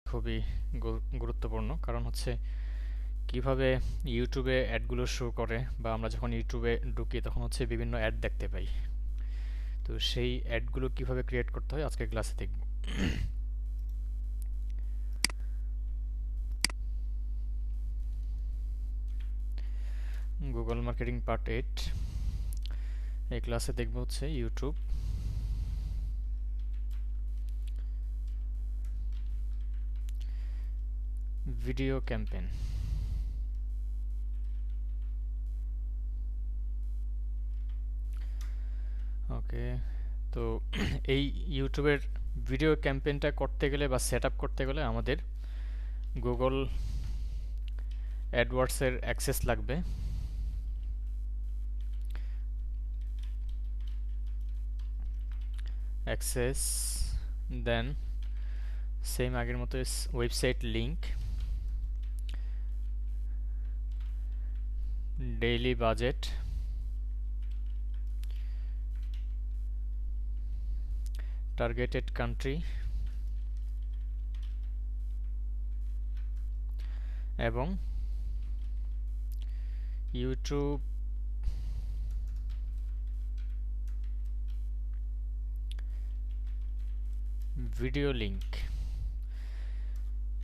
খুবই গুরুত্বপূর্ণ, কারণ হচ্ছে কিভাবে ইউটিউবে অ্যাডগুলো শো করে, বা আমরা যখন ইউটিউবে ঢুকি তখন হচ্ছে বিভিন্ন অ্যাড দেখতে পাই। তো সেই অ্যাডগুলো কিভাবে ক্রিয়েট করতে হয় আজকের ক্লাসে দেখব। গুগল মার্কেটিং পার্ট 8 এই ক্লাসে দেখব হচ্ছে ইউটিউব ভিডিও ক্যাম্পেইন। ওকে, তো এই ইউটিউবের ভিডিও ক্যাম্পেইনটা করতে গেলে বা সেট আপ করতে গেলে আমাদের গুগল অ্যাডওয়ার্ডসের অ্যাক্সেস লাগবে। অ্যাক্সেস, দেন সেম আগের মতো website link, daily budget, targeted country এবং ইউটিউব ভিডিও লিংক।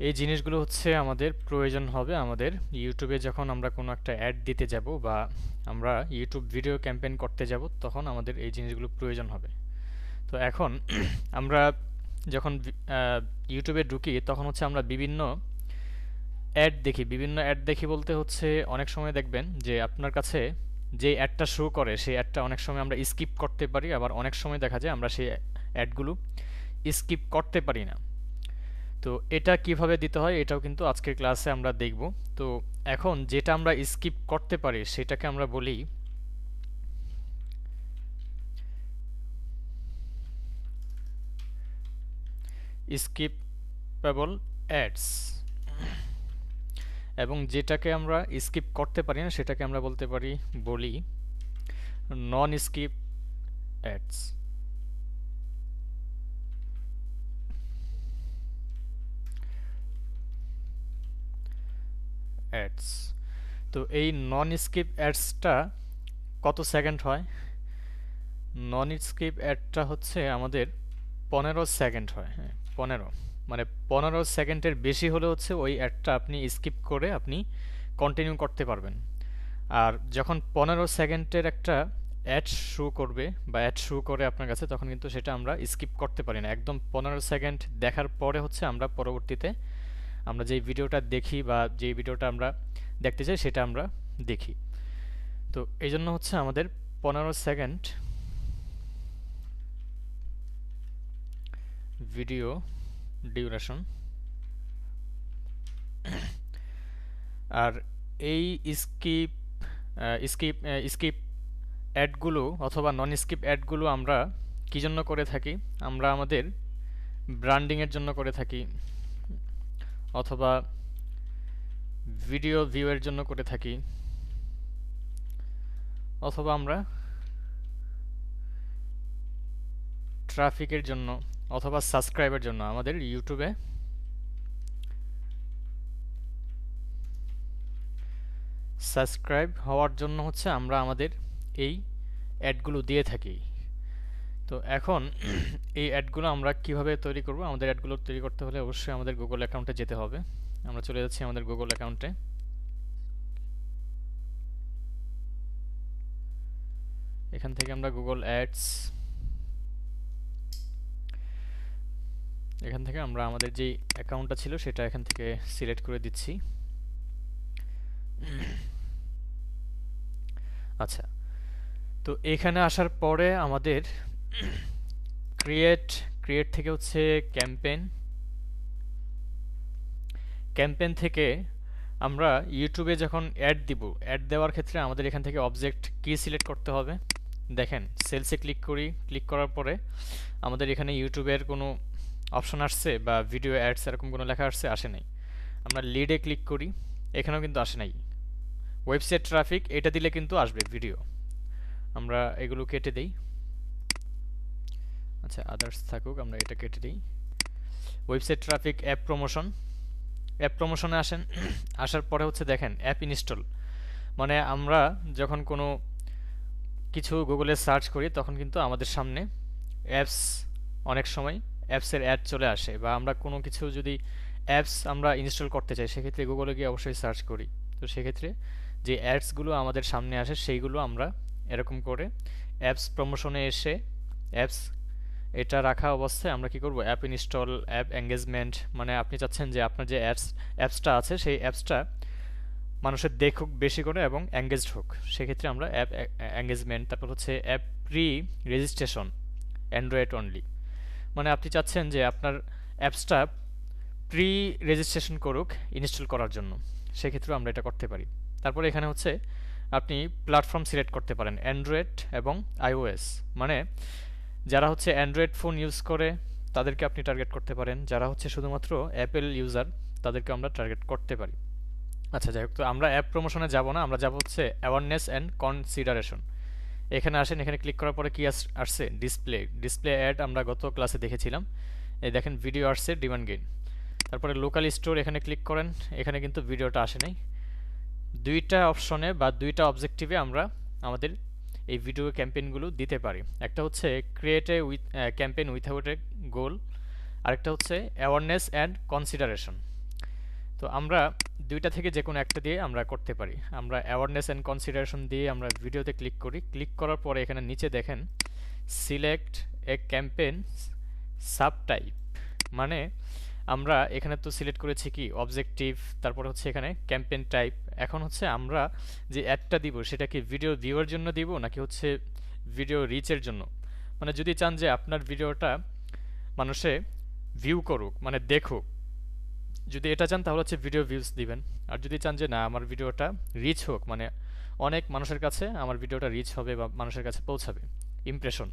এই জিনিসগুলো হচ্ছে আমাদের প্রয়োজন হবে আমাদের ইউটিউবে যখন আমরা কোনো একটা অ্যাড দিতে যাব বা আমরা ইউটিউব ভিডিও ক্যাম্পেইন করতে যাব, তখন আমাদের এই জিনিসগুলো প্রয়োজন হবে। তো এখন আমরা যখন ইউটিউবে ঢুকি তখন হচ্ছে আমরা বিভিন্ন অ্যাড দেখি বলতে হচ্ছে অনেক সময় দেখবেন যে আপনার কাছে যে অ্যাডটা শো করে সেই অ্যাডটা অনেক সময় আমরা স্কিপ করতে পারি, আবার অনেক সময় দেখা যায় আমরা সেই অ্যাডগুলো স্কিপ করতে পারি না। তো এটা কিভাবে দিতে হয় এটাও কিন্তু আজকের ক্লাসে আমরা দেখব। তো এখন যেটা আমরা স্কিপ করতে পারি সেটাকে আমরা বলি স্কিপেবল অ্যাডস, এবং যেটাকে আমরা স্কিপ করতে পারি না সেটাকে আমরা বলি নন স্কিপ অ্যাডস। অ্যাডস, তো এই নন স্কিপ অ্যাডসটা কত সেকেন্ড হয়? নন স্কিপ অ্যাডটা হচ্ছে আমাদের 15 সেকেন্ড হয়। হ্যাঁ, 15, মানে 15 সেকেন্ডের বেশি হলে হচ্ছে ওই অ্যাডটা আপনি স্কিপ করে আপনি কন্টিনিউ করতে পারবেন। আর যখন 15 সেকেন্ডের একটা অ্যাড শো করবে বা অ্যাড শো করে আপনার কাছে, তখন কিন্তু সেটা আমরা স্কিপ করতে পারি না। একদম 15 সেকেন্ড দেখার পরে হচ্ছে আমরা পরবর্তীতে আমরা যেই ভিডিওটা দেখি বা যেই ভিডিওটা আমরা দেখতে চাই সেটা আমরা দেখি। তো এই জন্য হচ্ছে আমাদের 15 সেকেন্ড ভিডিও ডিউরেশন। আর এই স্কিপ স্কিপ স্কিপ অ্যাডগুলো অথবা নন স্কিপ অ্যাডগুলো আমরা কী জন্য করে থাকি? আমরা আমাদের ব্র্যান্ডিংয়ের জন্য করে থাকি, অথবা ভিডিও ভিউয়ের জন্য করে থাকি, অথবা আমরা ট্রাফিকের জন্য, অথবা সাবস্ক্রাইবের জন্য। আমাদের ইউটিউবে সাবস্ক্রাইব হওয়ার জন্য হচ্ছে আমরা আমাদের এই অ্যাডগুলো দিয়ে থাকি। তো এখন এই অ্যাডগুলো আমরা কিভাবে তৈরি করব? আমাদের অ্যাডগুলো তৈরি করতে হলে অবশ্যই আমাদের গুগল অ্যাকাউন্টে যেতে হবে। আমরা চলে যাচ্ছি আমাদের গুগল অ্যাকাউন্টে। এখান থেকে আমরা গুগল অ্যাডস, এখান থেকে আমরা আমাদের যে অ্যাকাউন্টটা ছিল সেটা এখান থেকে সিলেক্ট করে দিচ্ছি। আচ্ছা, তো এখানে আসার পরে আমাদের ক্রিয়েট ক্রিয়েট থেকে হচ্ছে ক্যাম্পেইন, ক্যাম্পেইন থেকে আমরা ইউটিউবে যখন অ্যাড দিব, অ্যাড দেওয়ার ক্ষেত্রে আমাদের এখান থেকে অবজেক্ট কি সিলেক্ট করতে হবে। দেখেন, সেলসে ক্লিক করি, ক্লিক করার পরে আমাদের এখানে ইউটিউবের কোনো অপশন আসছে বা ভিডিও অ্যাডস এরকম কোনো লেখা আসছে? আসে নাই। আমরা লিডে ক্লিক করি, এখানেও কিন্তু আসে নাই। ওয়েবসাইট ট্রাফিক এটা দিলে কিন্তু আসবে ভিডিও। আমরা এগুলো কেটে দেই। আচ্ছা, আদার্স থাকুক, আমরা এটা কেটে দিই। ওয়েবসাইট ট্রাফিক, অ্যাপ প্রমোশনে আসেন। আসার পরে হচ্ছে দেখেন অ্যাপ ইনস্টল, মানে আমরা যখন কোনো কিছু গুগলে সার্চ করি তখন কিন্তু আমাদের সামনে অ্যাপস, অনেক সময় অ্যাপসের অ্যাড চলে আসে, বা আমরা কোনো কিছু যদি অ্যাপস আমরা ইনস্টল করতে চাই সেক্ষেত্রে গুগলে গিয়ে অবশ্যই সার্চ করি। তো সেক্ষেত্রে যে অ্যাডসগুলো আমাদের সামনে আসে সেইগুলো আমরা এরকম করে অ্যাপস প্রমোশনে এসে অ্যাপস এটা রাখা অবস্থায় আমরা কি করব, অ্যাপ ইনস্টল, অ্যাপ এঙ্গেজমেন্ট, মানে আপনি চাচ্ছেন যে আপনার যে অ্যাপসটা আছে সেই অ্যাপসটা মানুষের দেখুক বেশি করে এবং এঙ্গেজড হোক, সেক্ষেত্রে আমরা অ্যাপ এঙ্গেজমেন্ট, তারপর হচ্ছে app pre registration, Android only, মানে আপনি চাচ্ছেন যে আপনার অ্যাপসটা প্রি রেজিস্ট্রেশন করুক ইনস্টল করার জন্য, সেক্ষেত্রেও আমরা এটা করতে পারি। তারপরে এখানে হচ্ছে আপনি প্ল্যাটফর্ম সিলেক্ট করতে পারেন অ্যান্ড্রয়েড এবং আইওএস, মানে যারা হচ্ছে অ্যান্ড্রয়েড ফোন ইউজ করে তাদেরকে আপনি টার্গেট করতে পারেন, যারা হচ্ছে শুধুমাত্র অ্যাপেল ইউজার তাদেরকে আমরা টার্গেট করতে পারি। আচ্ছা যাই হোক, তো আমরা অ্যাপ প্রমোশনে যাব না, আমরা যাব হচ্ছে অ্যাওয়ারনেস অ্যান্ড কনসিডারেশন। এখানে আসেন, এখানে ক্লিক করার পরে কি আসছে, ডিসপ্লে অ্যাড আমরা গত ক্লাসে দেখেছিলাম। এই দেখেন ভিডিও আসছে, ডিমান্ড গেইন। তারপরে লোকাল স্টোর এখানে ক্লিক করেন, এখানে কিন্তু ভিডিওটা আসে নাই। দুইটা অপশনে বা দুইটা অবজেক্টিভে আমরা আমাদের এই ভিডিও ক্যাম্পেইনগুলো দিতে পারি। একটা হচ্ছে ক্রিয়েট এ ক্যাম্পেইন উইথাউট এ গোল, আরেকটা হচ্ছে অ্যাওয়ারনেস অ্যান্ড কনসিডারেশন। তো আমরা দুইটা থেকে যে কোনো একটা দিয়ে আমরা করতে পারি। আমরা অ্যাওয়ারনেস অ্যান্ড কনসিডারেশন দিয়ে আমরা ভিডিওতে ক্লিক করি। ক্লিক করার পরে এখানে নিচে দেখেন সিলেক্ট এ ক্যাম্পেইন সাব টাইপ, মানে আমরা এখানে তো সিলেক্ট করেছি কি অবজেক্টিভ, তারপর হচ্ছে এখানে ক্যাম্পেইন টাইপ। এখন হচ্ছে আমরা যে অ্যাডটা দিব সেটা কি ভিডিও ভিউয়ার জন্য দিব নাকি হচ্ছে ভিডিও রিচের জন্য, মানে যদি চান যে আপনার ভিডিওটা মানুষে ভিউ করুক মানে দেখুক, যদি এটা চান তাহলে হচ্ছে ভিডিও ভিউজ দিবেন। আর যদি চান যে না আমার ভিডিওটা রিচ হোক, মানে অনেক মানুষের কাছে আমার ভিডিওটা রিচ হবে বা মানুষের কাছে পৌঁছাবে, ইমপ্রেশন।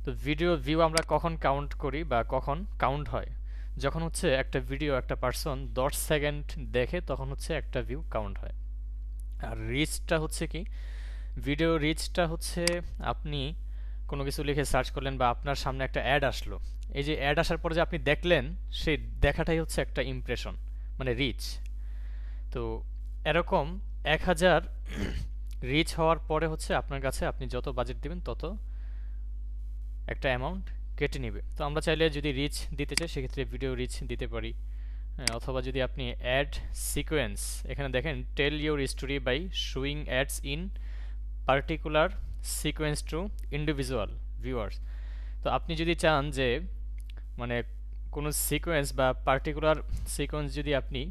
তো ভিডিও ভিউ আমরা কখন কাউন্ট করি বা কখন কাউন্ট হয়, যখন হচ্ছে একটা ভিডিও একটা পার্সন 10 সেকেন্ড দেখে তখন হচ্ছে একটা ভিউ কাউন্ট হয়। আর রিচটা হচ্ছে কি, ভিডিও রিচটা হচ্ছে আপনি কোনো কিছু লিখে সার্চ করলেন বা আপনার সামনে একটা অ্যাড আসলো, এই যে অ্যাড আসার পরে যে আপনি দেখলেন সেই দেখাটাই হচ্ছে একটা ইমপ্রেশন, মানে রিচ। তো এরকম 1000 রিচ হওয়ার পরে হচ্ছে আপনার কাছে আপনি যত বাজেট দিবেন তত একটা অ্যামাউন্ট কেটে নিবে। তো আমরা চাইলে যদি রিচ দিতে চাই সেক্ষেত্রে ভিডিও রিচ দিতে পারি। অথবা যদি আপনি অ্যাড সিকোয়েন্স, এখানে দেখেন tell your story by showing ads in particular sequence to individual viewers. তো আপনি যদি চান যে মানে কোনো সিকোয়েন্স বা পার্টিকুলার সিকোয়েন্স যদি আপনি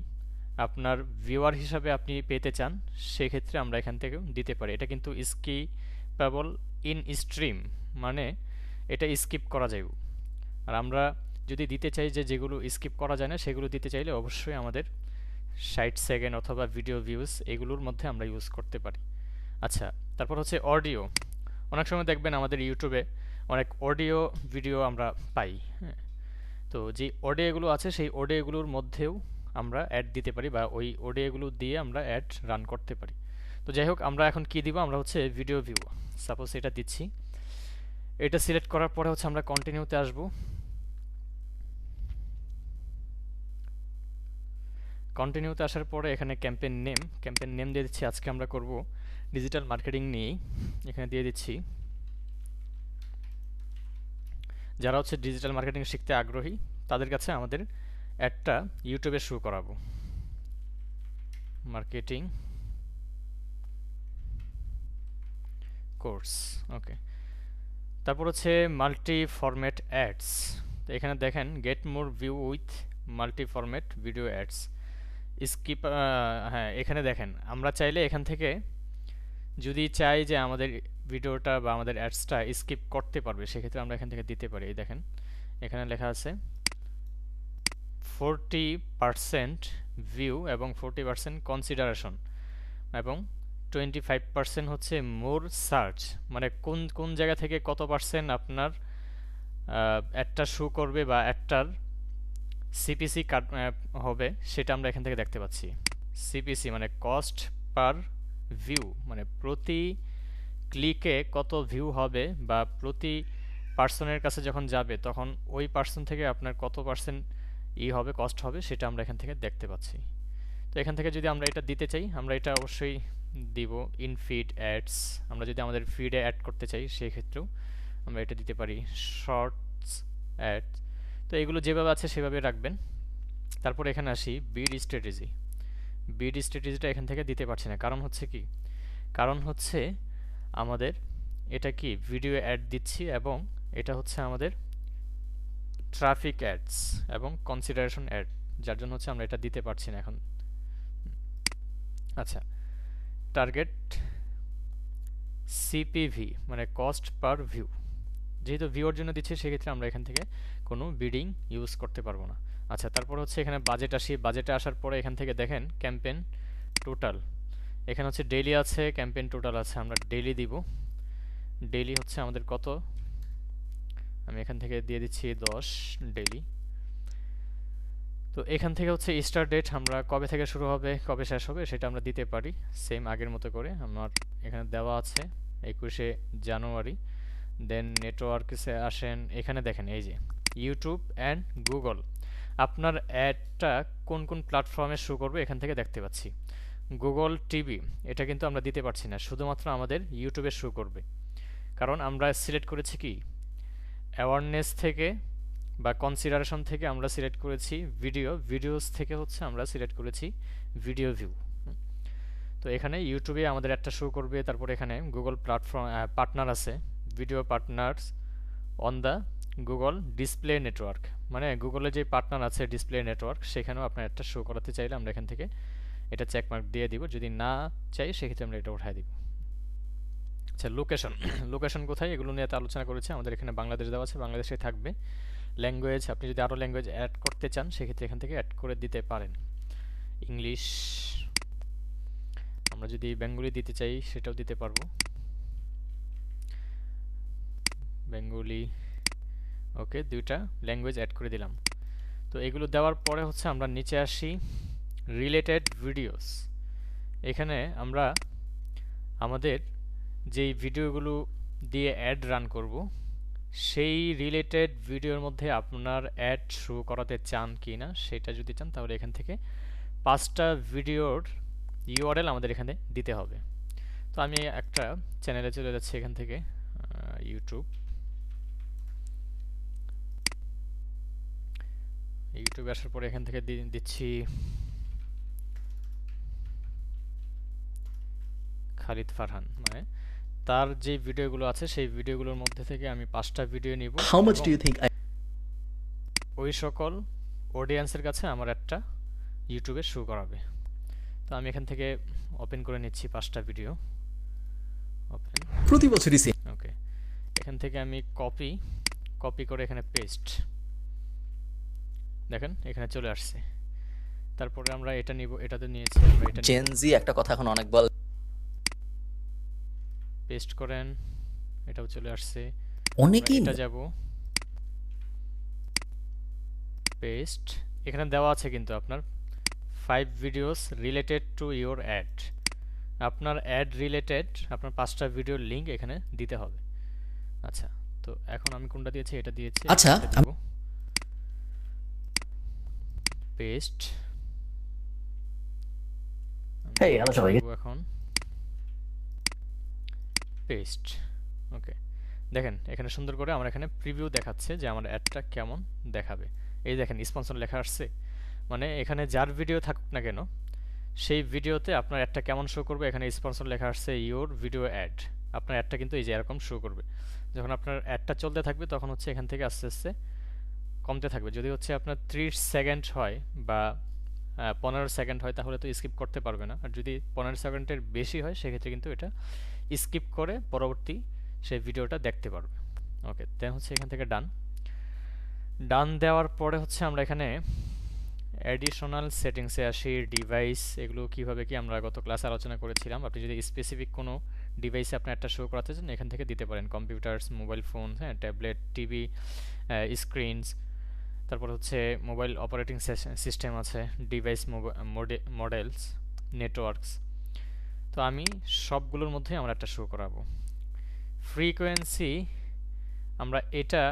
আপনার ভিউয়ার হিসাবে আপনি পেতে চান সেক্ষেত্রে আমরা এখান থেকেও দিতে পারি। এটা কিন্তু স্কিপেবল ইন স্ট্রিম, মানে এটা স্কিপ করা যায়। আর আমরা যদি দিতে চাই যে যেগুলো স্কিপ করা যায় না সেগুলো দিতে চাইলে অবশ্যই আমাদের 60 সেকেন্ড অথবা ভিডিও ভিউজ এগুলোর মধ্যে আমরা ইউজ করতে পারি। আচ্ছা, তারপর হচ্ছে অডিও। অনেক সময় দেখবেন আমাদের ইউটিউবে অনেক অডিও ভিডিও আমরা পাই, হ্যাঁ। তো যে অডিওগুলো আছে সেই অডিওগুলোর মধ্যেও আমরা অ্যাড দিতে পারি বা ওই অডিওগুলো দিয়ে আমরা অ্যাড রান করতে পারি। তো যাই হোক, আমরা এখন কি দিব, আমরা হচ্ছে ভিডিও ভিউ সাপোজ এটা দিচ্ছি। এটা সিলেক্ট করার পরে হচ্ছে আমরা কন্টিনিউতে আসব। কন্টিনিউতে আসার পরে এখানে ক্যাম্পেইন নেম দিয়ে দিচ্ছি। আজকে আমরা করব ডিজিটাল মার্কেটিং নিয়েই, এখানে দিয়ে দিচ্ছি। যারা হচ্ছে ডিজিটাল মার্কেটিং শিখতে আগ্রহী তাদের কাছে আমাদের অ্যাডটা ইউটিউবে শো করাবো, মার্কেটিং কোর্স, ওকে। তারপর হচ্ছে মাল্টি ফরম্যাট অ্যাডস। তো এখানে দেখেন get more view with multi format video ads skip. হ্যাঁ, এখানে দেখেন আমরা চাইলে এখান থেকে যদি চাই যে আমাদের ভিডিওটা বা আমাদের অ্যাডসটা স্কিপ করতে পারবে সেক্ষেত্রে আমরা এখান থেকে দিতে পারি। এই দেখেন এখানে লেখা আছে 40% ভিউ এবং 40% কনসিডারেশন এবং 25% হচ্ছে মোর সার্চ, মানে কোন কোন জায়গা থেকে কত পার্সেন্ট আপনার অ্যাডটা শো করবে বা অ্যাডটার সিপিসি কাট হবে সেটা আমরা এখান থেকে দেখতে পাচ্ছি। সিপিসি মানে কস্ট পার ভিউ, মানে প্রতি ক্লিকে কত ভিউ হবে বা প্রতি পার্সনের কাছে যখন যাবে তখন ওই পার্সন থেকে আপনার কত পার্সেন্ট হবে, কস্ট হবে, সেটা আমরা এখান থেকে দেখতে পাচ্ছি। তো এখান থেকে যদি আমরা এটা দিতে চাই, আমরা এটা অবশ্যই দিব ইন ফিড অ্যাডস। আমরা যদি আমাদের ফিডে অ্যাড করতে চাই সেই ক্ষেত্রেও আমরা এটা দিতে পারি শর্টস অ্যাড। তো এগুলো যেভাবে আছে সেভাবে রাখবেন। তারপর এখানে আসি বিড স্ট্র্যাটেজি। বিড স্ট্র্যাটেজিটা এখান থেকে দিতে পারছি না, কারণ হচ্ছে কি, কারণ হচ্ছে আমাদের এটা কি ভিডিও অ্যাড দিচ্ছি এবং এটা হচ্ছে আমাদের ট্রাফিক অ্যাডস এবং কনসিডারেশন অ্যাড, যার জন্য হচ্ছে আমরা এটা দিতে পারছি না এখন। আচ্ছা, টার্গেট সিপিভি মানে কস্ট পার ভিউ, যেহেতু ভিউর জন্য দিচ্ছি সেক্ষেত্রে আমরা এখান থেকে কোনো বিডিং ইউজ করতে পারবো না। আচ্ছা, তারপর হচ্ছে এখানে বাজেট আসি। বাজেটে আসার পরে এখান থেকে দেখেন ক্যাম্পেইন টোটাল, এখানে হচ্ছে ডেইলি আছে, ক্যাম্পেইন টোটাল আছে, আমরা ডেইলি দিব। ডেইলি হচ্ছে আমাদের কত, আমি এখান থেকে দিয়ে দিচ্ছি 10 ডেইলি। তো এখান থেকে হচ্ছে স্টার্ট ডেট, আমরা কবে থেকে শুরু হবে কবে শেষ হবে সেটা আমরা দিতে পারি সেম আগের মতো করে। আমার এখানে দেওয়া আছে 21শে জানুয়ারি। দেন নেটওয়ার্কসে আসেন, এখানে দেখেন এই যে ইউটিউব অ্যান্ড গুগল, আপনার অ্যাডটা কোন কোন প্ল্যাটফর্মে শো করবে এখান থেকে দেখতে পাচ্ছি। গুগল টিভি এটা কিন্তু আমরা দিতে পারছি না, শুধুমাত্র আমাদের ইউটিউবে শো করবে, কারণ আমরা সিলেক্ট করেছি কি অ্যাওয়ারনেস থেকে বা কনসিডারেশন থেকে আমরা সিলেক্ট করেছি ভিডিওস থেকে হচ্ছে আমরা সিলেক্ট করেছি ভিডিও ভিউ। তো এখানে ইউটিউবে আমাদের একটা শো করবে, তারপর এখানে গুগল প্ল্যাটফর্ম পার্টনার আছে, video partners on the Google display network, মানে গুগলে যে পার্টনার আছে ডিসপ্লে নেটওয়ার্ক সেখানেও আপনার একটা শো করাতে চাইলে আমরা এখান থেকে এটা চেকমার্ক দিয়ে দিব, যদি না চাই সেক্ষেত্রে আমরা এটা উঠাই দিব। আচ্ছা, লোকেশন লোকেশন কোথায় এগুলো নিয়ে তো আলোচনা করেছি, আমাদের এখানে বাংলাদেশ দেওয়া আছে, বাংলাদেশে থাকবে। ল্যাঙ্গুয়েজ আপনি যদি আরও ল্যাঙ্গুয়েজ অ্যাড করতে চান সেক্ষেত্রে এখান থেকে অ্যাড করে দিতে পারেন। ইংলিশ, আমরা যদি বেঙ্গলি দিতে চাই সেটাও দিতে পারবো, বেঙ্গলি। ওকে, দুইটা ল্যাঙ্গুয়েজ অ্যাড করে দিলাম। তো এগুলো দেওয়ার পরে হচ্ছে আমরা নিচে আসি রিলেটেড ভিডিওস। এখানে আমরা আমাদের যেই ভিডিওগুলো দিয়ে অ্যাড রান করব সেই রিলেটেড ভিডিওর মধ্যে আপনার অ্যাড শো করাতে চান কি না সেটা যদি চান তাহলে এখান থেকে 5টা ভিডিওর ইউআরএল আমাদের এখানে দিতে হবে। তো আমি একটা চ্যানেলে চলে যাচ্ছি, এখান থেকে ইউটিউবে আসার পরে এখান থেকে দিচ্ছি খালিদ ফারহান, মানে তার যে ভিডিওগুলো আছে সেই ভিডিওগুলোর মধ্যে থেকে আমি 5টা ভিডিও নিব, How much do you think ওই সকল অডিয়েন্সের কাছে আমার একটা ইউটিউবে শো করাবে। তো আমি এখান থেকে ওপেন করে নিচ্ছি 5টা ভিডিও, ওপেন। প্রতি বছরই সেম? ওকে, এখান থেকে আমি কপি করে এখানে পেস্ট, দেখেন এখানে চলে আসছে। তারপরে আমরা এটা নিব, এটাতে নিয়েছি আমরা এটা জেন জি একটা কথা এখন অনেক বল, পেস্ট করেন, এটাও চলে আসছে। অনেকেই এটা যাব পেস্ট, এখানে দেওয়া আছে কিন্তু আপনার 5 videos related to your ad, আপনার অ্যাড রিলেটেড আপনার 5টা ভিডিওর লিংক এখানে দিতে হবে। আচ্ছা, তো এখন আমি কোনটা দিয়েছি, এটা দিয়েছি। আচ্ছা, পেস্ট, হেই হ্যালো সবাইকে, এখন পেস্ট। ওকে, দেখেন এখানে সুন্দর করে আমার এখানে প্রিভিউ দেখাচ্ছে যে আমার অ্যাডটা কেমন দেখাবে। এই দেখেন স্পন্সর লেখা আসছে, মানে এখানে যার ভিডিও থাকুক না কেন সেই ভিডিওতে আপনার অ্যাডটা কেমন শো করবে, এখানে স্পন্সর লেখা আসছে ইওর ভিডিও অ্যাড, আপনার অ্যাডটা কিন্তু এই যে এরকম শো করবে। যখন আপনার অ্যাডটা চলতে থাকবে তখন হচ্ছে এখান থেকে আস্তে আস্তে কমতে থাকবে। যদি হচ্ছে আপনার 30 সেকেন্ড হয় বা 15 সেকেন্ড হয় তাহলে তো স্কিপ করতে পারবে না, আর যদি 15 সেকেন্ডের বেশি হয় সেক্ষেত্রে কিন্তু এটা স্কিপ করে পরবর্তী সেই ভিডিওটা দেখতে পারবে। ওকে, দেন হচ্ছে এখান থেকে ডান দেওয়ার পরে হচ্ছে আমরা এখানে অ্যাডিশনাল সেটিংসে আসি, ডিভাইস এগুলো কীভাবে কি আমরা গত ক্লাসে আলোচনা করেছিলাম। আপনি যদি স্পেসিফিক কোনো ডিভাইসে আপনার একটা শো করাতে চান এখান থেকে দিতে পারেন, কম্পিউটারস, মোবাইল ফোন, হ্যাঁ, ট্যাবলেট, টিভি, স্ক্রিনস, তারপর হচ্ছে মোবাইল অপারেটিং সিস্টেম আছে, ডিভাইস মডেলস, নেটওয়ার্কস। তো আমি সবগুলোর মধ্যে আমরা একটা শো করাবো। ফ্রিকোয়েন্সি আমরা এটা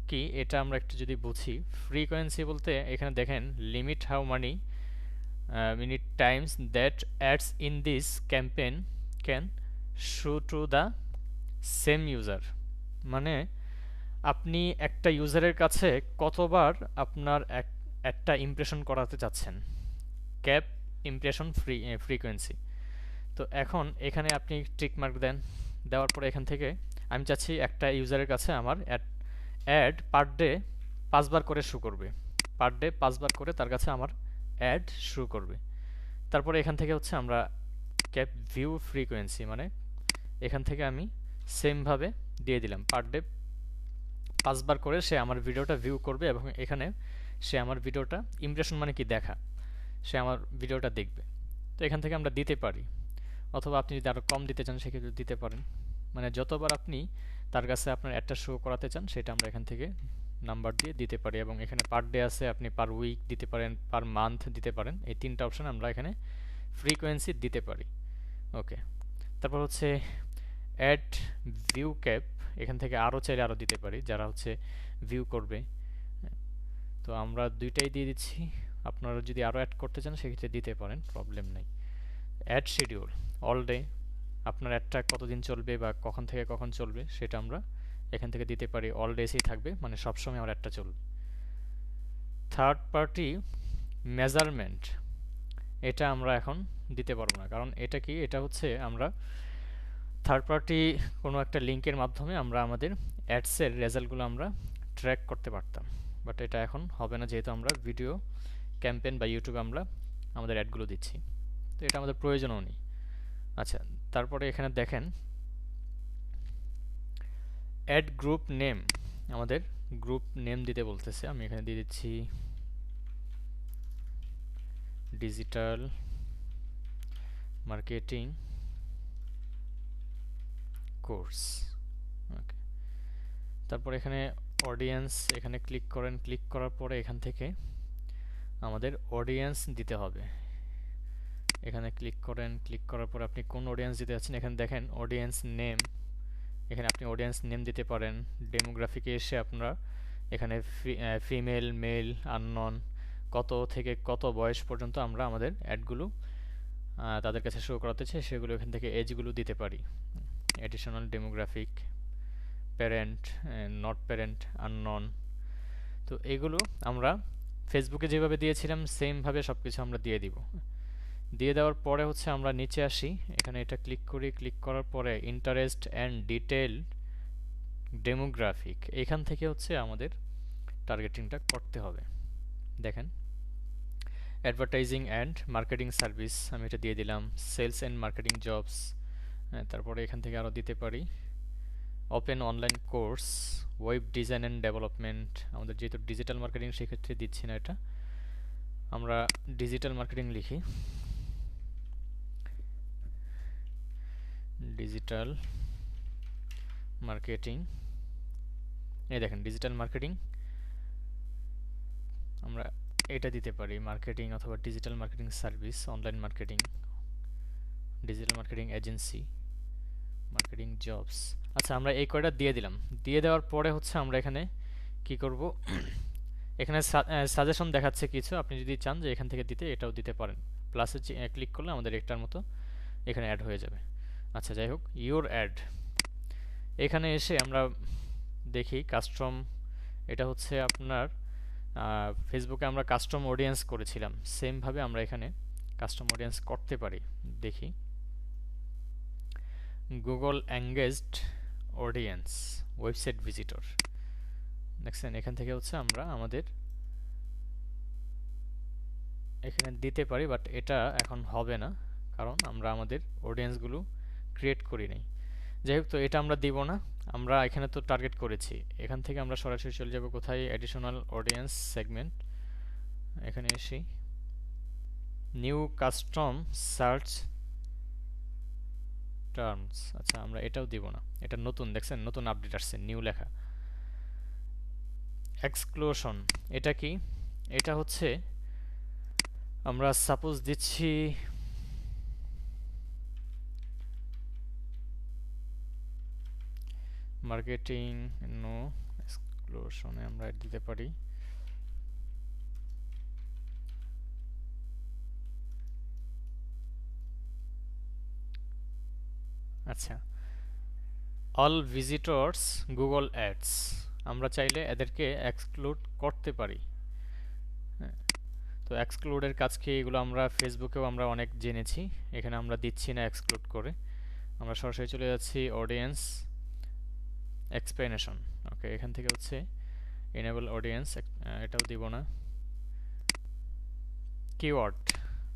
কি এটা আমরা একটু যদি বুঝি, ফ্রিকোয়েন্সি বলতে এখানে দেখেন limit how money minute Times that ads in this campaign can show to the same user. মানে আপনি একটা ইউজারের কাছে কতবার আপনার একটা ইমপ্রেশন করাতে চাচ্ছেন, ক্যাপ ইমপ্রেশন ফ্রিকোয়েন্সি। তো এখন এখানে আপনি টিক মার্ক দেন, দেওয়ার পরে এখান থেকে আমি চাচ্ছি একটা ইউজারের কাছে আমার অ্যাড পার ডে 5 বার করে শো করবে, পার ডে 5 বার করে তার কাছে আমার অ্যাড শো করবে। তারপরে এখান থেকে হচ্ছে আমরা ক্যাপ ভিউ ফ্রিকোয়েন্সি, মানে এখান থেকে আমি সেমভাবে দিয়ে দিলাম পার ডে 5 বার করে সে আমার ভিডিওটা ভিউ করবে এবং এখানে সে আমার ভিডিওটা ইমপ্রেশন মানে কি দেখা, সে আমার ভিডিওটা দেখবে। তো এখান থেকে আমরা দিতে পারি, অথবা আপনি যদি আরও কম দিতে চান সেক্ষেত্রে দিতে পারেন। মানে যতবার আপনি তার কাছে আপনার একটা শো করাতে চান সেটা আমরা এখান থেকে নাম্বার দিয়ে দিতে পারি। এবং এখানে পার ডে আছে, আপনি পার উইক দিতে পারেন, পার মান্থ দিতে পারেন। এই 3টা অপশন আমরা এখানে ফ্রিকোয়েন্সি দিতে পারি। ওকে, তারপর হচ্ছে অ্যাড ভিউ ক্যাপ, এখান থেকে আরও চাইলে আরও দিতে পারি যারা হচ্ছে ভিউ করবে। তো আমরা দুইটাই দিয়ে দিচ্ছি, আপনারা যদি আরও অ্যাড করতে চান সেক্ষেত্রে দিতে পারেন, প্রবলেম নেই। অ্যাড শিডিউল, অল ডে, আপনার অ্যাডটা কতদিন চলবে বা কখন থেকে কখন চলবে সেটা আমরা এখান থেকে দিতে পারি। অল ডেসেই থাকবে, মানে সবসময় আমার অ্যাডটা চলবে। থার্ড পার্টি মেজারমেন্ট, এটা আমরা এখন দিতে পারবো না, কারণ এটা কি, এটা হচ্ছে আমরা থার্ড পার্টি কোনো একটা লিঙ্কের মাধ্যমে আমরা আমাদের অ্যাডসের রেজাল্টগুলো আমরা ট্র্যাক করতে পারতাম, বাট এটা এখন হবে না যেহেতু আমরা ভিডিও ক্যাম্পেইন বা ইউটিউবে আমরা আমাদের অ্যাডগুলো দিচ্ছি। তো এটা আমাদের প্রয়োজনও নেই। আচ্ছা, তারপরে এখানে দেখেন অ্যাড গ্রুপ নেম, আমাদের গ্রুপ নেম দিতে বলতেছে। আমি এখানে দিয়ে দিচ্ছি ডিজিটাল মার্কেটিং কোর্স। ওকে, তারপর এখানে অডিয়েন্স, এখানে ক্লিক করেন, ক্লিক করার পরে এখান থেকে আমাদের অডিয়েন্স দিতে হবে। এখানে ক্লিক করেন, ক্লিক করার পরে আপনি কোন অডিয়েন্স দিতে যাচ্ছেন এখানে দেখেন অডিয়েন্স নেম, এখানে আপনি অডিয়েন্স নেম দিতে পারেন। ডেমোগ্রাফিকে এসে আপনারা এখানে ফিমেল, মেল, আননন, কত থেকে কত বয়স পর্যন্ত আমরা আমাদের অ্যাডগুলো তাদের কাছে শো করাতে চাই সেগুলো এখান থেকে এজগুলো দিতে পারি। Additional demographic, parent, not parent, unknown. তো এগুলো আমরা ফেসবুকে যেভাবে দিয়েছিলাম সেমভাবে সব কিছু আমরা দিয়ে দিব। দিয়ে দেওয়ার পরে হচ্ছে আমরা নিচে আসি, এখানে এটা ক্লিক করি, ক্লিক করার পরে ইন্টারেস্ট অ্যান্ড ডিটেল ডেমোগ্রাফিক, এখান থেকে হচ্ছে আমাদের টার্গেটিংটা করতে হবে। দেখেন অ্যাডভার্টাইজিং অ্যান্ড মার্কেটিং সার্ভিস, আমি এটা দিয়ে দিলাম। সেলস অ্যান্ড মার্কেটিং জবস, তারপরে এখান থেকে আরও দিতে পারি open online course, web design and development. আমাদের যেহেতু ডিজিটাল মার্কেটিং সেক্ষেত্রে দিচ্ছি না, এটা আমরা ডিজিটাল মার্কেটিং লিখি, ডিজিটাল মার্কেটিং। এই দেখেন ডিজিটাল মার্কেটিং, আমরা এটা দিতে পারি মার্কেটিং অথবা digital marketing service, online marketing, digital marketing agency, marketing jobs. আচ্ছা, আমরা এই কয়টা দিয়ে দিলাম। দিয়ে দেওয়ার পরে হচ্ছে আমরা এখানে কি করব, এখানে সাজেশন দেখাচ্ছে কিছু, আপনি যদি চান যে এখান থেকে দিতে এটাও দিতে পারেন। প্লাসে ক্লিক করলে আমাদের একটার মতো এখানে অ্যাড হয়ে যাবে। আচ্ছা, যাই হোক, ইউর অ্যাড, এখানে এসে আমরা দেখি কাস্টম, এটা হচ্ছে আপনার ফেসবুকে আমরা কাস্টম অডিয়েন্স করেছিলাম, সেমভাবে আমরা এখানে কাস্টম অডিয়েন্স করতে পারি। দেখি Google engaged audience, website visitor, দেখছেন এখান থেকে হচ্ছে আমরা আমাদের এখানে দিতে পারি, বাট এটা এখন হবে না কারণ আমরা আমাদের অডিয়েন্সগুলো ক্রিয়েট করি নাই। যাই হোক, তো এটা আমরা দিব না, আমরা এখানে তো টার্গেট করেছি। এখান থেকে আমরা সরাসরি চলে যাব কোথায়, অ্যাডিশনাল অডিয়েন্স সেগমেন্ট, এখানে এসে নিউ কাস্টম সার্চ টার্মস। আচ্ছা, আমরা এটাও দিব না, এটা নতুন, দেখছেন নতুন আপডেট আসছে, নিউ লেখা। এক্সক্লুশন, এটা কি, এটা হচ্ছে আমরা সাপোজ দিচ্ছি মার্কেটিং নো এক্সক্লুশনে আমরা অ্যাড দিতে পারি। আচ্ছা, অল ভিজিটর্স গুগল অ্যাডস, আমরা চাইলে এদেরকে এক্সক্লুড করতে পারি। হ্যাঁ, তো এক্সক্লুডের কাজ কি, এগুলো আমরা ফেসবুকেও আমরা অনেক জেনেছি, এখানে আমরা দিচ্ছি না এক্সক্লুড করে, আমরা সরাসরি চলে যাচ্ছি অডিয়েন্স এক্সপ্লেনেশন। ওকে, এখান থেকে হচ্ছে এনেবল অডিয়েন্স, এটাও দিব না। কিওয়ার্ড,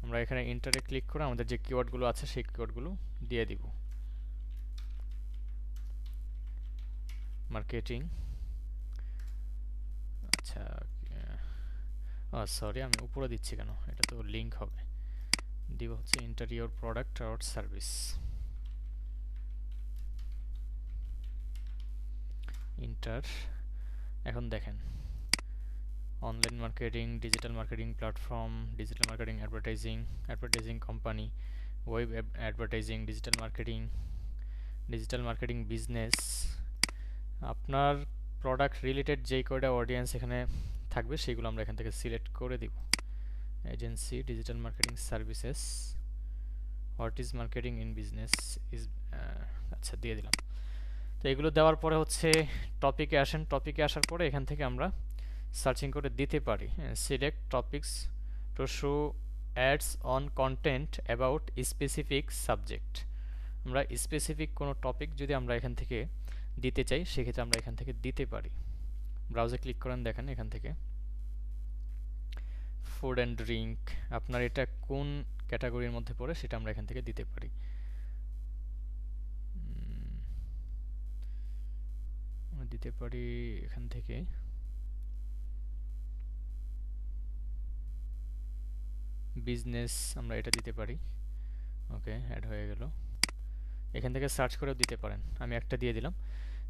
আমরা এখানে ইন্টারে ক্লিক করে আমাদের যে কিওয়ার্ডগুলো আছে সেই কিওয়ার্ডগুলো দিয়ে দিব। মার্কেটিং, আচ্ছা সরি আমি উপরে দিচ্ছি কেন, এটা তো লিঙ্ক হবে। দিব হচ্ছে ইন্টেরিয়র প্রোডাক্ট আর সার্ভিস, ইন্টার। এখন দেখেন online marketing, digital marketing platform, digital marketing advertising, advertising company, web advertising, digital marketing business. আপনার প্রোডাক্ট রিলেটেড যেই কয়টা অডিয়েন্স এখানে থাকবে সেগুলো আমরা এখান থেকে সিলেক্ট করে দিব। Agency, digital marketing services, what is marketing in business is, আচ্ছা দিয়ে দিলাম। তো এগুলো দেওয়ার পরে হচ্ছে টপিকে আসেন, টপিকে আসার পরে এখান থেকে আমরা সার্চিং করে দিতে পারি। Select topics to show ads on content about specific subject, আমরা স্পেসিফিক কোনো টপিক যদি আমরা এখান থেকে দিতে চাই সেক্ষেত্রে আমরা এখান থেকে দিতে পারি। ব্রাউজে ক্লিক করেন, দেখেন এখান থেকে ফুড অ্যান্ড ড্রিঙ্ক, আপনার এটা কোন ক্যাটাগরির মধ্যে পড়ে সেটা আমরা এখান থেকে দিতে পারি। দিতে পারি এখান থেকে বিজনেস, আমরা এটা দিতে পারি। ওকে, অ্যাড হয়ে গেল। এখান থেকে সার্চ করেও দিতে পারেন, আমি একটা দিয়ে দিলাম।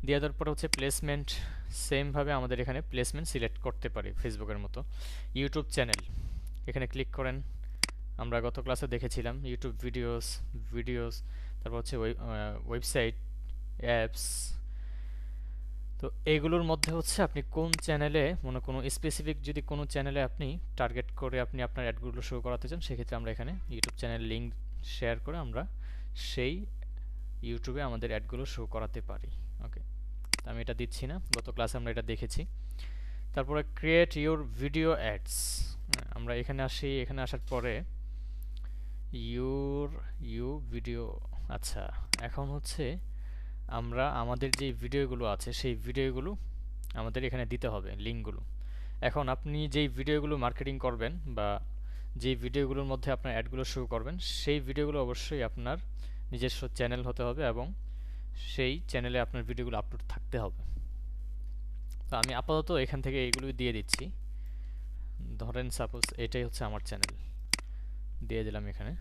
দিয়ে দেওয়ার পর হচ্ছে প্লেসমেন্ট, সেমভাবে আমাদের এখানে প্লেসমেন্ট সিলেক্ট করতে পারি ফেসবুকের মতো। ইউটিউব চ্যানেল, এখানে ক্লিক করেন, আমরা গত ক্লাসে দেখেছিলাম ইউটিউব ভিডিওস, তারপর হচ্ছে ওয়েবসাইট, অ্যাপস। তো এইগুলোর মধ্যে হচ্ছে আপনি কোন চ্যানেলে, মানে কোনো স্পেসিফিক যদি কোনো চ্যানেলে আপনি টার্গেট করে আপনি আপনার অ্যাডগুলো শো করাতে চান সেক্ষেত্রে আমরা এখানে ইউটিউব চ্যানেল লিঙ্ক শেয়ার করে আমরা সেই ইউটিউবে আমাদের অ্যাডগুলো শো করাতে পারি। ওকে, আমি এটা দিচ্ছি না, গত ক্লাসে আমরা এটা দেখেছি। তারপরে ক্রিয়েট ইউর ভিডিও অ্যাডস, আমরা এখানে আসি, এখানে আসার পরে ইউ ভিডিও, আচ্ছা এখন হচ্ছে আমরা আমাদের যে ভিডিওগুলো আছে সেই ভিডিওগুলো আমাদের এখানে দিতে হবে লিঙ্কগুলো। এখন আপনি যেই ভিডিওগুলো মার্কেটিং করবেন বা যেই ভিডিওগুলোর মধ্যে আপনার অ্যাডগুলো শো করবেন সেই ভিডিওগুলো অবশ্যই আপনার নিজস্ব চ্যানেল হতে হবে এবং সেই চ্যানেলে আপনার ভিডিওগুলো আপলোড থাকতে হবে। তো আমি আপাতত এখান থেকে এইগুলো দিয়ে দিচ্ছি। ধরেন সাপোজ এটাই হচ্ছে আমার চ্যানেল, দিয়ে দিলাম এখানে,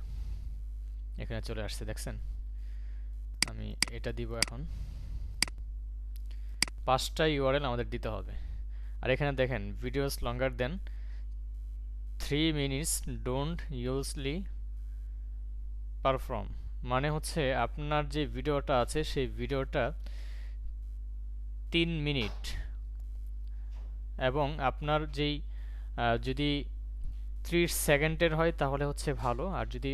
এখানে চলে আসছে দেখছেন। আমি এটা দিব, এখন 5টা ইউআরএল আমাদের দিতে হবে। আর এখানে দেখেন videos longer than 3 minutes don't usually perform, মানে হচ্ছে আপনার যে ভিডিওটা আছে সেই ভিডিওটা 3 মিনিট এবং আপনার যেই যদি 30 সেকেন্ডের হয় তাহলে হচ্ছে ভালো, আর যদি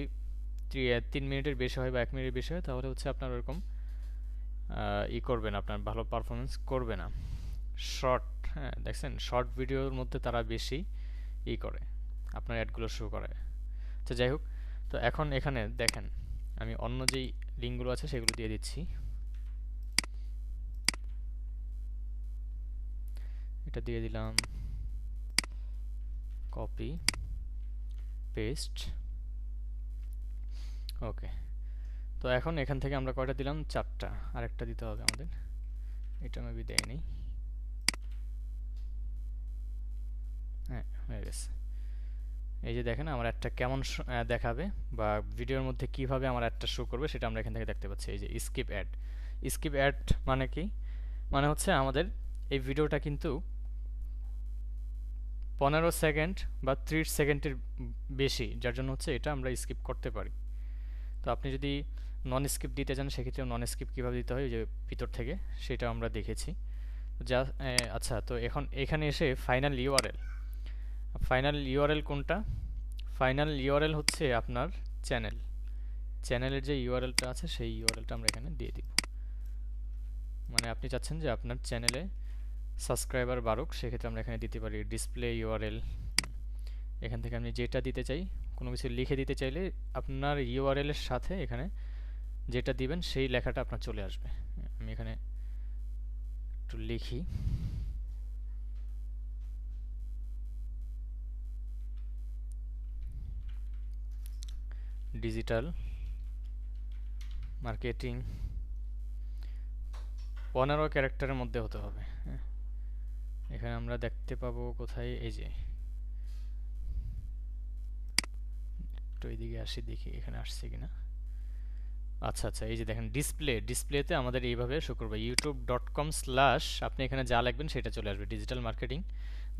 3 মিনিটের বেশি হয় বা 1 মিনিটের বেশি হয় তাহলে হচ্ছে আপনার ওরকম করবে না, আপনার ভালো পারফরমেন্স করবে না। শর্ট, হ্যাঁ দেখছেন শর্ট ভিডিওর মধ্যে তারা বেশি করে আপনার অ্যাডগুলো শো করে। তো যাই হোক, তো এখন এখানে দেখেন আমি অন্য যেই লিঙ্কগুলো আছে সেগুলো দিয়ে দিচ্ছি। এটা দিয়ে দিলাম, কপি পেস্ট। ওকে, তো এখন এখান থেকে আমরা কয়টা দিলাম, 4টা, আরেকটা দিতে হবে আমাদের, এটা মেবি দেয়নি। হ্যাঁ হয়ে গেছে। এই যে দেখেন আমার একটা কেমন দেখাবে বা ভিডিওর মধ্যে কিভাবে আমার অ্যাডটা শো করবে সেটা আমরা এখান থেকে দেখতে পাচ্ছি। এই যে স্কিপ অ্যাড, স্কিপ অ্যাড মানে কি, মানে হচ্ছে আমাদের এই ভিডিওটা কিন্তু 15 সেকেন্ড বা 30 সেকেন্ডের বেশি, যার জন্য হচ্ছে এটা আমরা স্কিপ করতে পারি। তো আপনি যদি নন স্কিপ দিতে চান সেক্ষেত্রে নন স্কিপ কীভাবে দিতে হয় যে ভিতর থেকে সেটা আমরা দেখেছি। তো যা আচ্ছা, তো এখন এখানে এসে ফাইনাল ইউআরএল, ফাইনাল ইউআরএল কোনটা? ফাইনাল ইউআরএল হচ্ছে আপনার চ্যানেল, চ্যানেলের যে ইউআরএলটা আছে সেই ইউআরএলটা আমরা এখানে দিয়ে দিব। মানে আপনি চাচ্ছেন যে আপনার চ্যানেলে সাবস্ক্রাইবার বাড়ুক, সেক্ষেত্রে আমরা এখানে দিতে পারি ডিসপ্লে ইউআরএল। এখান থেকে আমি যেটা দিতে চাই, কোনো কিছু লিখে দিতে চাইলে আপনার ইউআরএল এর সাথে এখানে যেটা দিবেন সেই লেখাটা আপনার চলে আসবে। আমি এখানে একটু লিখি, ডিজিটাল মার্কেটিং 15 ক্যারেক্টারের মধ্যে হতে হবে। এখানে আমরা দেখতে পাবো কোথায়, এই যে একটু এইদিকে আসি দেখি এখানে আসছে কিনা। আচ্ছা আচ্ছা, এই যে দেখেন ডিসপ্লেতে আমাদের এইভাবে শো করবে youtube.com/ আপনি এখানে যা লিখবেন সেটা চলে আসবে ডিজিটাল মার্কেটিং।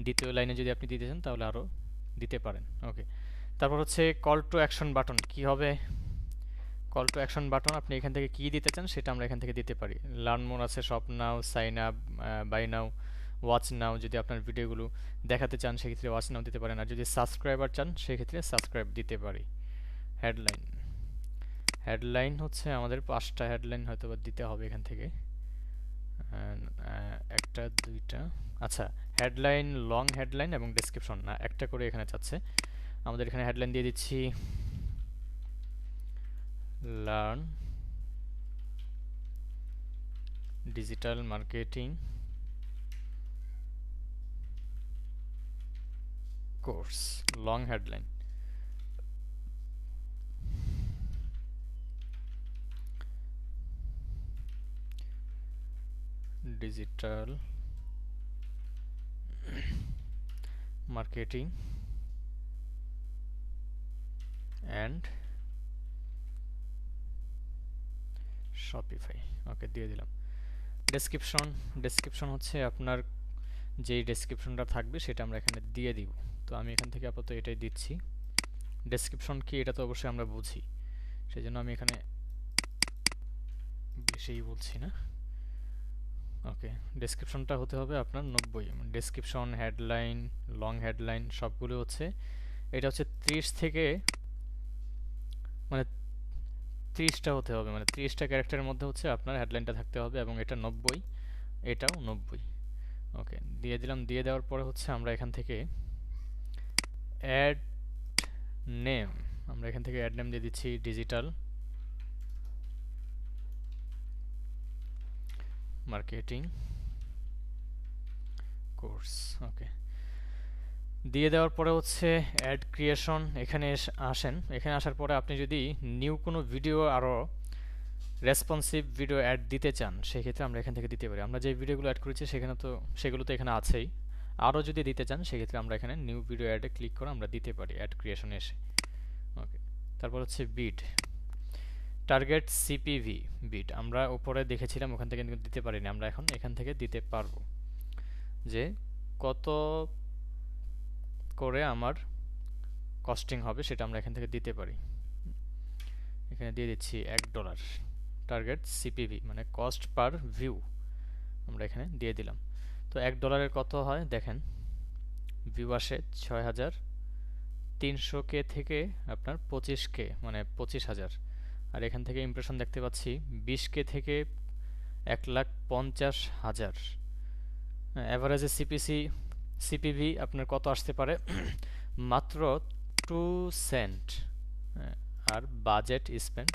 দ্বিতীয় লাইনে যদি আপনি দিতে চান তাহলে আরও দিতে পারেন। ওকে, তারপর হচ্ছে কল টু অ্যাকশন বাটন কি হবে? কল টু অ্যাকশন বাটন আপনি এখান থেকে কি দিতে চান সেটা আমরা এখান থেকে দিতে পারি। লার্ন মোর আছে, shop now, sign up, buy now, watch now. যদি আপনার ভিডিওগুলো দেখাতে চান সেক্ষেত্রে ওয়াচ নাও দিতে পারেন, আর যদি সাবস্ক্রাইবার চান সেক্ষেত্রে সাবস্ক্রাইব দিতে পারি। হেডলাইন, হেডলাইন হচ্ছে আমাদের 5টা হেডলাইন হয়তো বা দিতে হবে এখান থেকে, একটা দুইটা। আচ্ছা, হেডলাইন, লং হেডলাইন এবং ডেসক্রিপশন না, একটা করে এখানে চাচ্ছে। আমাদের এখানে হেডলাইন দিয়ে দিচ্ছি learn digital marketing course, long headline. Digital marketing and Shopify. Okay, দিয়ে দিলাম। ডেসক্রিপশন, ডেসক্রিপশন হচ্ছে আপনার যেই ডেসক্রিপশনটা থাকবে সেটা আমরা এখানে দিয়ে দিব। তো আমি এখান থেকে আপাতত এটাই দিচ্ছি। ডেসক্রিপশন কি এটা তো অবশ্যই আমরা বুঝি, সেই জন্য আমি এখানে বেশিই বলছি না। ওকে, ডেসক্রিপশনটা হতে হবে আপনার 90। ডেসক্রিপশন, হেডলাইন, লং হেডলাইন সবগুলো হচ্ছে, এটা হচ্ছে 30 থেকে, মানে 30টা হতে হবে, মানে 30টা ক্যারেক্টারের মধ্যে হচ্ছে আপনার হেডলাইনটা থাকতে হবে, এবং এটা 90, এটাও 90। ওকে, দিয়ে দিলাম। দিয়ে দেওয়ার পরে হচ্ছে আমরা এখান থেকে অ্যাড নেম, আমরা এখান থেকে অ্যাড নেম দিয়ে দিচ্ছি ডিজিটাল মার্কেটিং কোর্স। ওকে, দিয়ে দেওয়ার পরে হচ্ছে অ্যাড ক্রিয়েশন, এখানে আসেন। এখানে আসার পরে আপনি যদি নিউ কোনো ভিডিও, আরও রেসপন্সিভ ভিডিও অ্যাড দিতে চান সেক্ষেত্রে আমরা এখান থেকে দিতে পারি। আমরা যে ভিডিওগুলো অ্যাড করেছি সেখানে তো, সেগুলো তো এখানে আছেই। আরও যদি দিতে চান সেক্ষেত্রে আমরা এখানে নিউ ভিডিও অ্যাডে ক্লিক করে আমরা দিতে পারি অ্যাড ক্রিয়েশনে এসে। ওকে, তারপর হচ্ছে বিড, টার্গেট সিপিভি বিড আমরা উপরে দেখেছিলাম, ওখান থেকে কিন্তু দিতে পারিনি, আমরা এখন এখান থেকে দিতে পারবো যে কত করে আমার কস্টিং হবে সেটা আমরা এখান থেকে দিতে পারি। এখানে দিয়ে দিচ্ছি $1 টার্গেট সিপিভি, মানে কস্ট পার ভিউ আমরা এখানে দিয়ে দিলাম। তো $1 কত হয় দেখেন, ভিউ আসে 6300K থেকে আপনার 25K, মানে 25,000। আর এখান থেকে ইমপ্রেশন দেখতে পাচ্ছি 20K থেকে 1,50,000। অ্যাভারেজে সিপিভি আপনার কত আসতে পারে? মাত্র 2 সেন্ট। আর বাজেট স্পেন্ড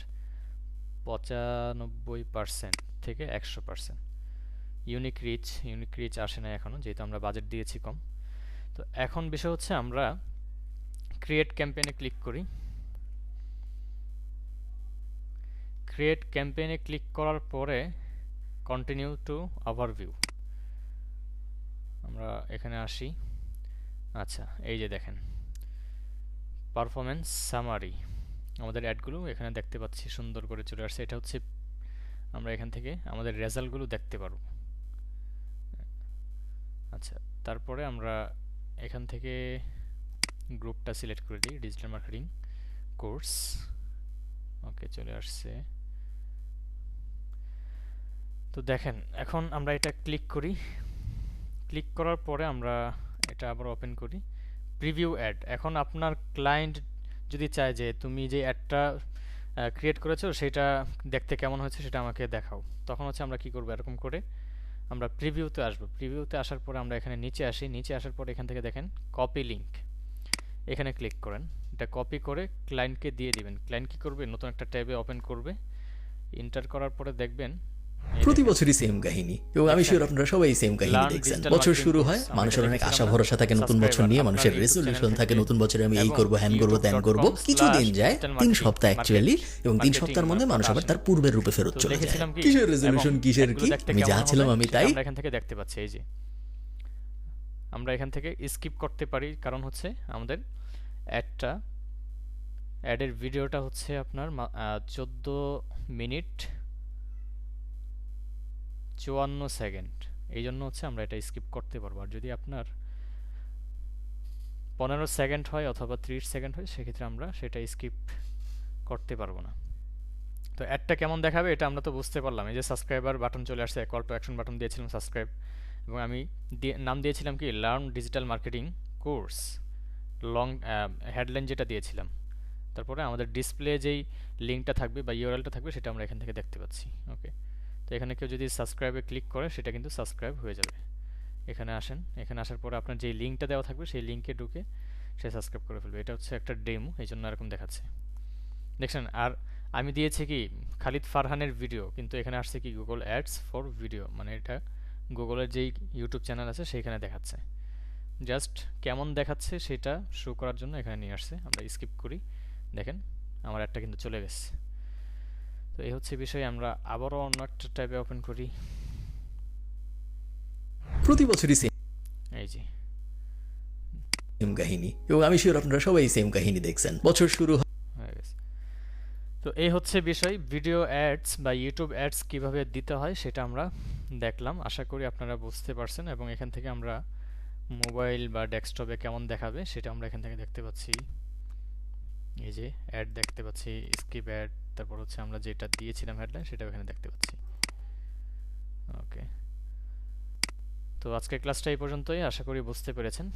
95% থেকে 100%। ইউনিক রিচ আসে না এখনও, যেহেতু আমরা বাজেট দিয়েছি কম। তো এখন বিষয় হচ্ছে আমরা ক্রিয়েট ক্যাম্পেইনে ক্লিক করি। ক্রিয়েট ক্যাম্পেইনে ক্লিক করার পরে কন্টিনিউ টু ওভারভিউ আমরা এখানে আসি। আচ্ছা, এই যে দেখেন পারফরমেন্স সামারি, আমাদের অ্যাডগুলো এখানে দেখতে পাচ্ছি সুন্দর করে চলে আসছে। এটা হচ্ছে আমরা এখান থেকে আমাদের রেজাল্টগুলো দেখতে পারবো। আচ্ছা, তারপরে আমরা এখান থেকে গ্রুপটা সিলেক্ট করে দিই, ডিজিটাল মার্কেটিং কোর্স। ওকে, চলে আসছে। তো দেখেন এখন আমরা এটা ক্লিক করি, ক্লিক করার পরে আমরা এটা আবার ওপেন করি, প্রিভিউ অ্যাড। এখন আপনার ক্লায়েন্ট যদি চায় যে তুমি যে অ্যাডটা ক্রিয়েট করেছো সেটা দেখতে কেমন হয়েছে সেটা আমাকে দেখাও, তখন হচ্ছে আমরা কি করব, এরকম করে আমরা প্রিভিউতে আসবো। প্রিভিউতে আসার পরে আমরা এখানে নিচে আসি, নিচে আসার পরে এখান থেকে দেখেন কপি লিঙ্ক, এখানে ক্লিক করেন। এটা কপি করে ক্লায়েন্টকে দিয়ে দিবেন। ক্লায়েন্ট কি করবে, নতুন একটা ট্যাবে ওপেন করবে, এন্টার করার পরে দেখবেন এই প্রতি দেখেন বছরই সেম কাহিনী, এবং আমি দেখছেন শিওর আপনারা সবাই সেম কাহিনী লার্ন দেখছেন। ডিজিটাল বছর মার্কেটিং শুরু কোর্স হয়, আমরা মানুষের এটা অনেক আশা দেখেছিলাম না, ভরসা থাকে নতুন বছর সাবস্ক্রাইবার নিয়ে, আপনার মানুষের ইউটিউব চ্যানেল রেজলিউশন থাকে থেকে নতুন বছরে আমি এই এবং করব, হ্যান করব, ত্যান করব। কিছু দিন যায়, digital 3 marketing, সপ্তাহ অ্যাকচুয়ালি, এবং 3 marketing সপ্তাহের মধ্যে মানুষ আবার আসে। তার পূর্বের রূপে ফেরত তো চলে যায়। দেখেছিলাম কি কিসের এবং রেজলিউশন, কিসের অ্যাডগুলো কি, দেখতে আমি কেমন যা হবে ছিলাম আমি সেটা তাই। আমরা এখান থেকে দেখতে পাচ্ছি। এই যে আমরা এখান থেকে স্কিপ করতে পারি, কারণ হচ্ছে আমাদের অ্যাডটা, অ্যাডের ভিডিওটা হচ্ছে আপনার 14 মিনিট 54 সেকেন্ড, এই জন্য হচ্ছে আমরা এটা স্কিপ করতে পারবো। আর যদি আপনার 15 সেকেন্ড হয় অথবা 30 সেকেন্ড হয় সেক্ষেত্রে আমরা সেটা স্কিপ করতে পারবো না। তো অ্যাডটা কেমন দেখাবে এটা আমরা তো বুঝতে পারলাম। এই যে সাবস্ক্রাইবার বাটন চলে আসছে, কল টু অ্যাকশন বাটন দিয়েছিলাম সাবস্ক্রাইব, এবং আমি নাম দিয়েছিলাম কি learn digital marketing course, long headline যেটা দিয়েছিলাম। তারপরে আমাদের ডিসপ্লে যেই লিঙ্কটা থাকবে বা ইউআরএলটা থাকবে সেটা আমরা এখান থেকে দেখতে পাচ্ছি। ওকে, তো এখানে কেউ যদি সাবস্ক্রাইবে ক্লিক করে সেটা কিন্তু সাবস্ক্রাইব হয়ে যাবে। এখানে আসেন, এখানে আসার পরে আপনার যেই লিঙ্কটা দেওয়া থাকবে সেই লিঙ্কে ঢুকে সে সাবস্ক্রাইব করে ফেলবে। এটা হচ্ছে একটা ডেমো, এই জন্য এরকম দেখাচ্ছে, দেখছেন। আর আমি দিয়েছি কি খালিদ ফারহানের ভিডিও, কিন্তু এখানে আসছে কি গুগল অ্যাডস ফর ভিডিও, মানে এটা গুগলের যেই ইউটিউব চ্যানেল আছে সেইখানে দেখাচ্ছে। জাস্ট কেমন দেখাচ্ছে সেটা শো করার জন্য এখানে নিয়ে আসছে। আমরা স্কিপ করি, দেখেন আমার অ্যাডটা কিন্তু চলে গেছে। তো এই হচ্ছে বিষয়। আমরা আবারও অন্য একটা ট্যাবে ওপেন করি, প্রতি বছরই এই যে সেম কাহিনী, এবং আমি শিওর আপনারা সবাই সেম কাহিনী দেখছেন। বছর শুরু হয়, হয়ে গেছে। তো এই হচ্ছে বিষয়, ভিডিও অ্যাডস বা ইউটিউব অ্যাডস কিভাবে দিতে হয় সেটা আমরা দেখলাম। আশা করি আপনারা বুঝতে পারছেন, এবং এখান থেকে আমরা মোবাইল বা ডেস্কটপে কেমন দেখাবে সেটা আমরা এখান থেকে দেখতে পাচ্ছি। এই যে অ্যাড দেখতে পাচ্ছি, স্কিপ অ্যাড, তারপর হচ্ছে আমরা যেটা দিয়েছিলাম হেডলাইন সেটা এখানে দেখতে পাচ্ছি। ওকে, তো আজকের ক্লাসটা এই পর্যন্তই, আশা করি বুঝতে পেরেছেন।